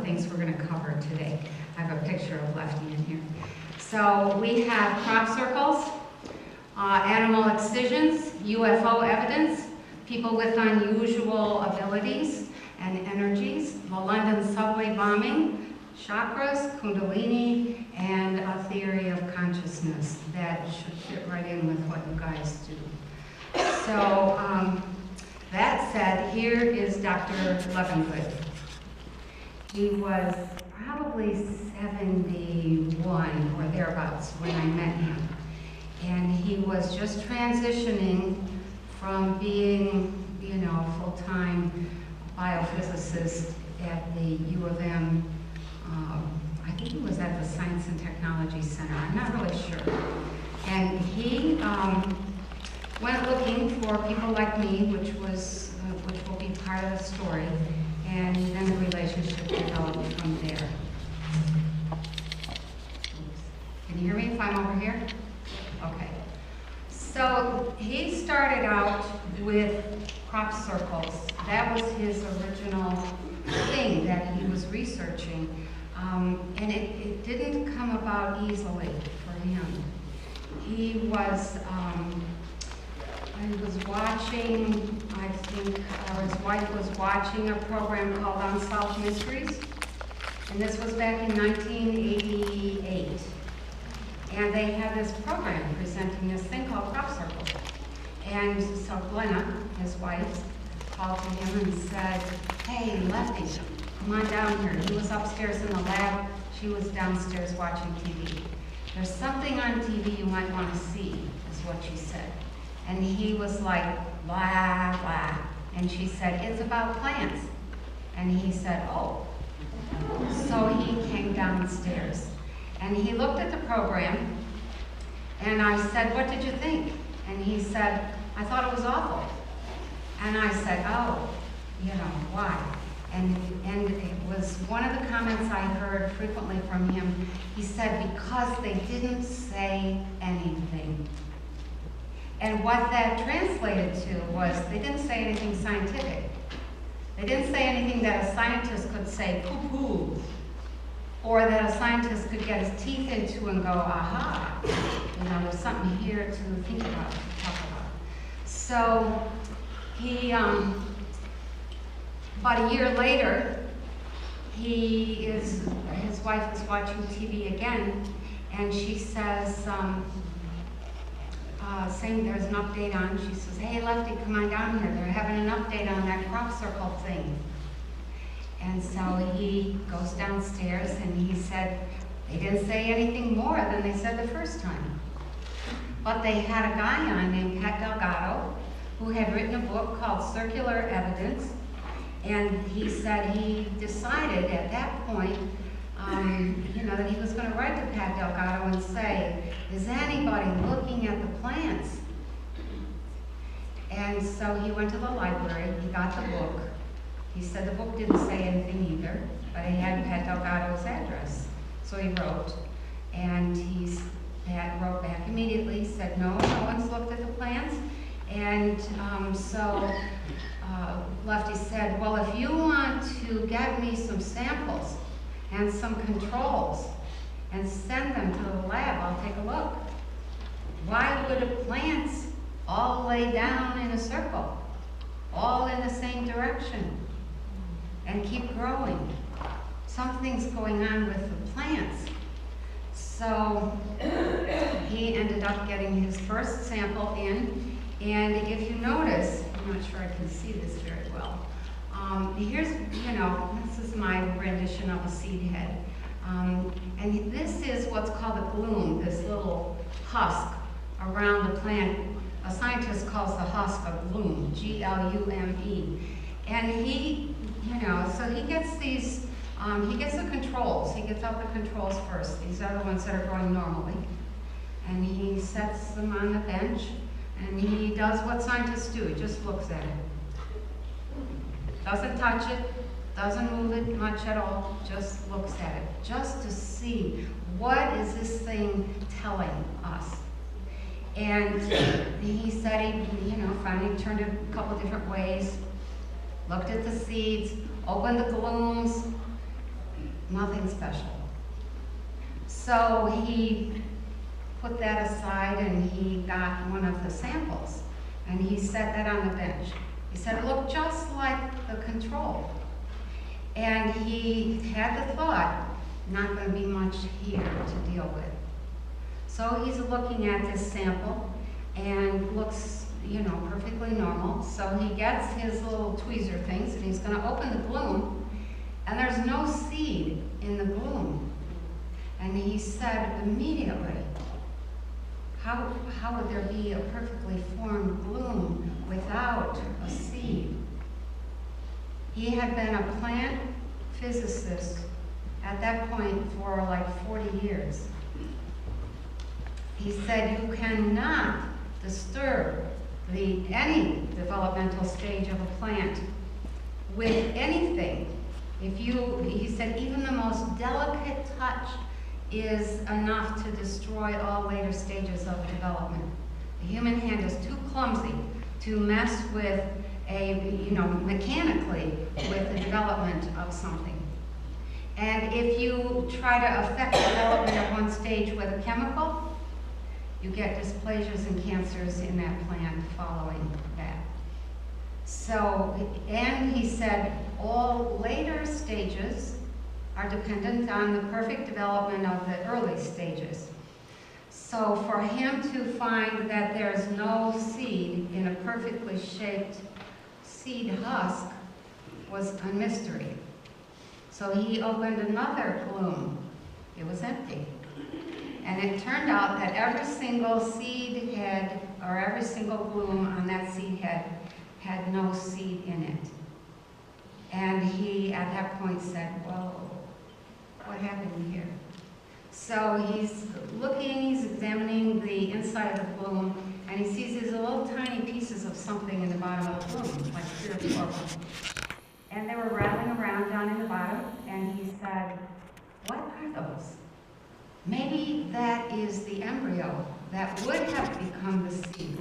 things we're going to cover today. I have a picture of Lefty in here. So we have crop circles, animal excisions, UFO evidence, people with unusual abilities and energies, the London subway bombing, chakras, kundalini, and a theory of consciousness that should fit right in with what you guys do. So that said, here is Dr. Levengood. He was probably 71 or thereabouts when I met him. And he was just transitioning from being, you know, full-time biophysicist at the U of M. I think he was at the Science and Technology Center. I'm not really sure. And he went looking for people like me, which will be part of the story, and then the relationship developed from there. Can you hear me if I'm over here? Okay. So he started out with crop circles. That was his original thing that he was researching. And it didn't come about easily for him. He was watching, I think his wife was watching a program called Unsolved Mysteries. And this was back in 1988. And they had this program presenting this thing called crop circles. And so Glenna, his wife, called to him and said, "Hey, Lefty, come on down here." He was upstairs in the lab. She was downstairs watching TV. "There's something on TV you might want to see," is what she said. And he was like, blah, blah. And she said, "It's about plants." And he said, "Oh." So he came downstairs. And he looked at the program. And I said, "What did you think?" And he said, "I thought it was awful." And I said, "Oh, you know, why?" And it was one of the comments I heard frequently from him. He said, "Because they didn't say anything." And what that translated to was they didn't say anything scientific. They didn't say anything that a scientist could say poo-poo, or that a scientist could get his teeth into and go, aha, you know, there's something here to think about, to talk about. So he, about a year later, his wife was watching TV again, and she says, saying there's an update on, she says, "Hey, Lefty, come on down here. They're having an update on that crop circle thing." And so he goes downstairs and he said, they didn't say anything more than they said the first time. But they had a guy on named Pat Delgado who had written a book called Circular Evidence. And he said he decided at that point, you know, that he was going to write to Pat Delgado and say, "Is anybody looking at the plants?" And so he went to the library, he got the book. He said the book didn't say anything either, but it had Pat Delgado's address. So he wrote, and Pat wrote back immediately, said, no one's looked at the plants. And so Lefty said, "Well, if you want to get me some samples and some controls and send them to the lab, I'll take a look. Why would the plants all lay down in a circle, all in the same direction, and keep growing? Something's going on with the plants." So he ended up getting his first sample in, and if you notice, I'm not sure I can see this very well. Here's, you know, this is my rendition of a seed head. And this is what's called a glume, this little husk around the plant. A scientist calls the husk a glume, G-L-U-M-E. And he, you know, so he gets these, he gets the controls. He gets out the controls first. These are the ones that are growing normally. And he sets them on the bench, and he does what scientists do. He just looks at it. Doesn't touch it, doesn't move it much at all, just looks at it, just to see what is this thing telling us. And he said he, you know, finally turned it a couple different ways, looked at the seeds, opened the glooms, nothing special. So he put that aside and he got one of the samples and he set that on the bench. He said it looked just like the control. And he had the thought, not going to be much here to deal with. So he's looking at this sample and looks, perfectly normal. So he gets his little tweezer things and he's going to open the bloom, and there's no seed in the bloom. And he said immediately, how would there be a perfectly formed bloom without a seed? He had been a plant physicist at that point for like 40 years. He said you cannot disturb any developmental stage of a plant with anything. He said even the most delicate touch is enough to destroy all later stages of development. The human hand is too clumsy to mess with mechanically with the development of something. And if you try to affect development at one stage with a chemical, you get dysplasias and cancers in that plant following that. So, and he said all later stages are dependent on the perfect development of the early stages. So for him to find that there's no seed in a perfectly shaped seed husk was a mystery. So he opened another bloom. It was empty. And it turned out that every single seed head, or every single bloom on that seed head, had no seed in it. And he, at that point, said, whoa, what happened here? So he's looking, he's examining the inside of the bloom, and he sees these little tiny pieces of something in the bottom of the bloom, like 3 or 4 of them. And they were rattling around down in the bottom, and he said, what are those? Maybe that is the embryo that would have become the seed.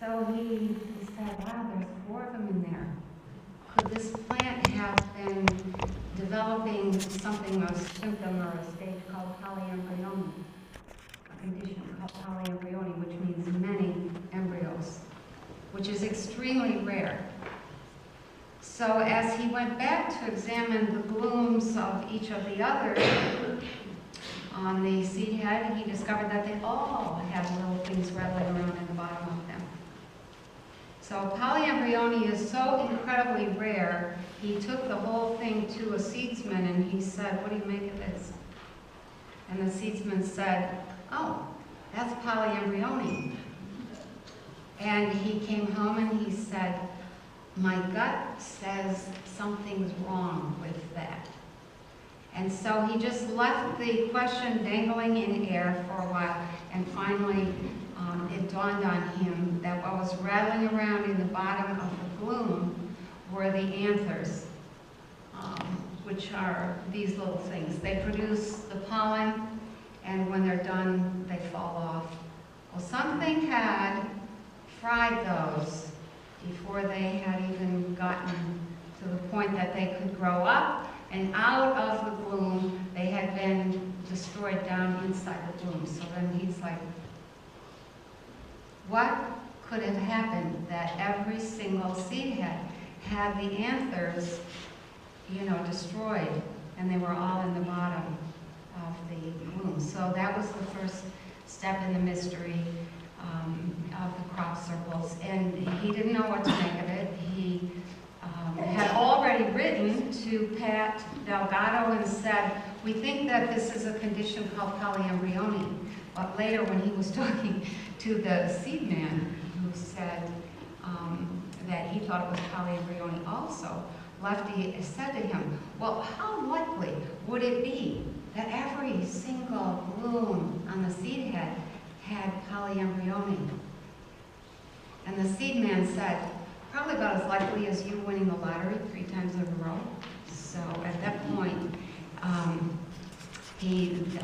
So he said, wow, there's 4 of them in there. Could this plant have been developing something, a symptom or a stage called polyembryony, a condition called polyembryony, which means many embryos, which is extremely rare. So as he went back to examine the blooms of each of the others on the seed head, he discovered that they all had little things rattling around in the bottom of them. So polyembryony is so incredibly rare, he took the whole thing to a seedsman and he said, what do you make of this? And the seedsman said, oh, that's polyembryony. And he came home and he said, my gut says something's wrong with that. And so he just left the question dangling in air for a while, and finally it dawned on him that what was rattling around in the bottom of the bloom were the anthers, which are these little things. They produce the pollen, and when they're done, they fall off. Well, something had fried those before they had even gotten to the point that they could grow up, and out of the bloom, they had been destroyed down inside the bloom. So then he's like, what could have happened that every single seed head had the anthers, destroyed, and they were all in the bottom of the bloom? So that was the first step in the mystery of the crop circles, and he didn't know what to make of it. He had already written to Pat Delgado and said, we think that this is a condition called polyembryony. But later when he was talking to the seed man, who said that he thought it was polyembryony also, Lefty said to him, well, how likely would it be that every single bloom on the seed head had polyembryony? And the seed man said, probably about as likely as you winning the lottery 3 times in a row. So at that point,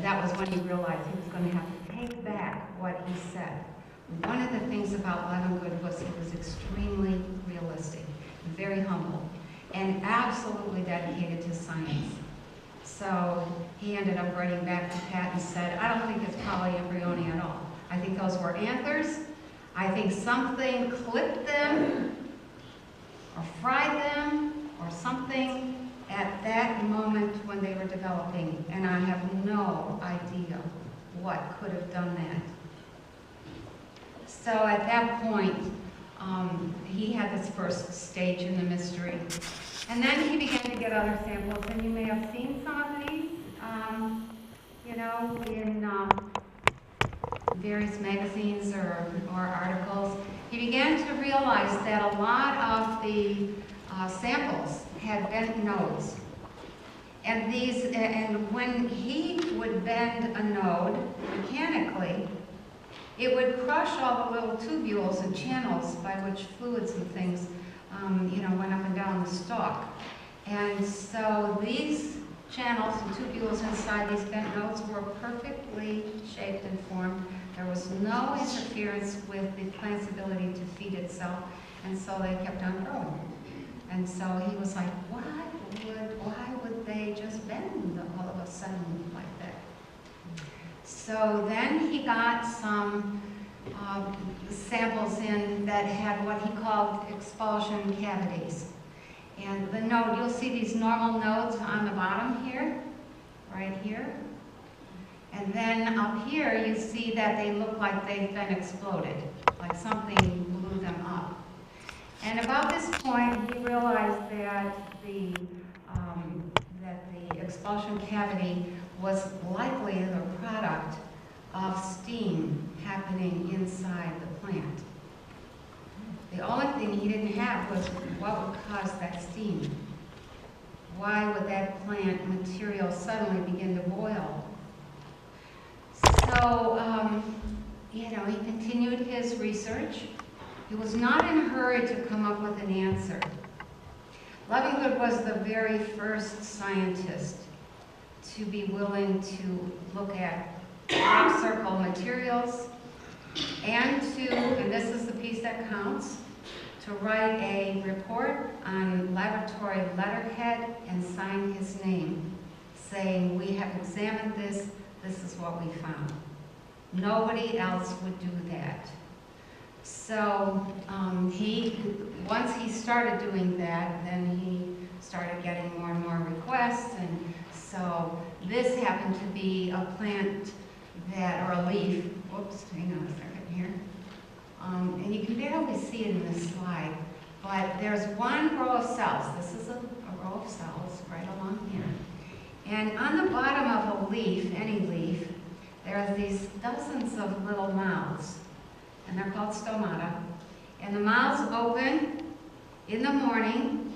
that was when he realized he was going to have to take back what he said. One of the things about Levengood was he was extremely realistic, very humble, and absolutely dedicated to science. So he ended up writing back to Pat and said, I don't think it's polyembryony at all. I think those were anthers. I think something clipped them or fried them or something at that moment when they were developing, and I have no idea what could have done that. So at that point, he had this first stage in the mystery. And then he began to get other samples, and you may have seen some of these, you know, in various magazines or articles. He began to realize that a lot of the samples had bent nodes. And when he would bend a node mechanically, it would crush all the little tubules and channels by which fluids and things, you know, went up and down the stalk. And so these channels and tubules inside these bent nodes were perfectly shaped and formed. There was no interference with the plant's ability to feed itself, and so they kept on growing. And so he was like, why would they just bend all of a sudden like that? So then he got some samples in that had what he called expulsion cavities. And the node, you'll see these normal nodes on the bottom here, right here. And then up here, you see that they look like they've been exploded, like something blew them up. And about this point, he realized that the expulsion cavity was likely the product of steam happening inside the plant. The only thing he didn't have was what would cause that steam. Why would that plant material suddenly begin to boil? So, you know, he continued his research. He was not in a hurry to come up with an answer. Levengood was the very first scientist to be willing to look at crop circle materials and this is the piece that counts, to write a report on laboratory letterhead and sign his name, saying, we have examined this, this is what we found. Nobody else would do that. So once he started doing that, then he started getting more and more requests, and so this happened to be a plant that, or a leaf, whoops, hang on a second here, and you can barely see it in this slide, but there's one row of cells. This is a row of cells right along here. And on the bottom of a leaf, any leaf, there are these dozens of little mouths, and they're called stomata. And the mouths open in the morning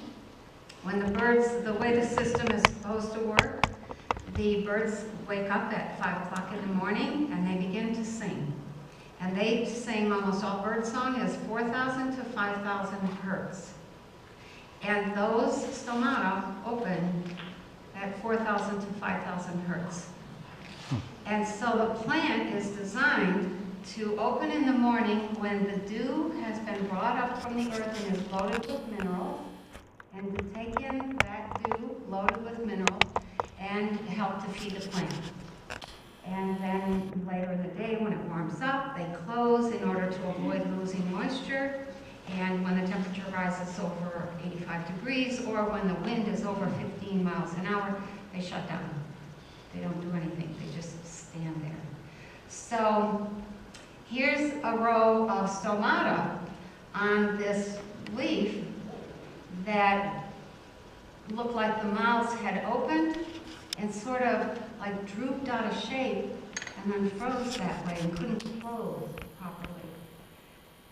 when the birds, the way the system is supposed to work, the birds wake up at 5 o'clock in the morning and they begin to sing. And they sing, almost all bird song is 4,000 to 5,000 hertz. And those stomata open at 4,000 to 5,000 hertz. And so the plant is designed to open in the morning when the dew has been brought up from the earth and is loaded with minerals, and to take in that dew loaded with minerals and help to feed the plant. And then later in the day when it warms up, they close in order to avoid losing moisture. And when the temperature rises over 85 degrees or when the wind is over 15 miles an hour, they shut down. They don't do anything, they just stand there. So here's a row of stomata on this leaf that looked like the mouths had opened and sort of like drooped out of shape and then froze that way and couldn't close properly.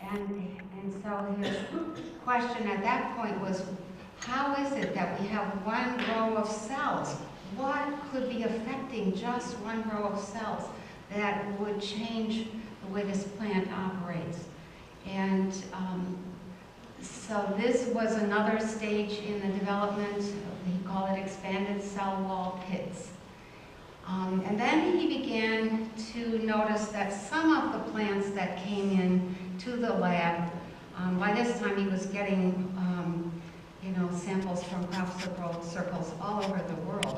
And so his question at that point was, how is it that we have one row of cells? What could be affecting just one row of cells that would change the way this plant operates? And so this was another stage in the development. He called it expanded cell wall pits. And then he began to notice that some of the plants that came in to the lab, by this time he was getting you know, samples from crop circles all over the world.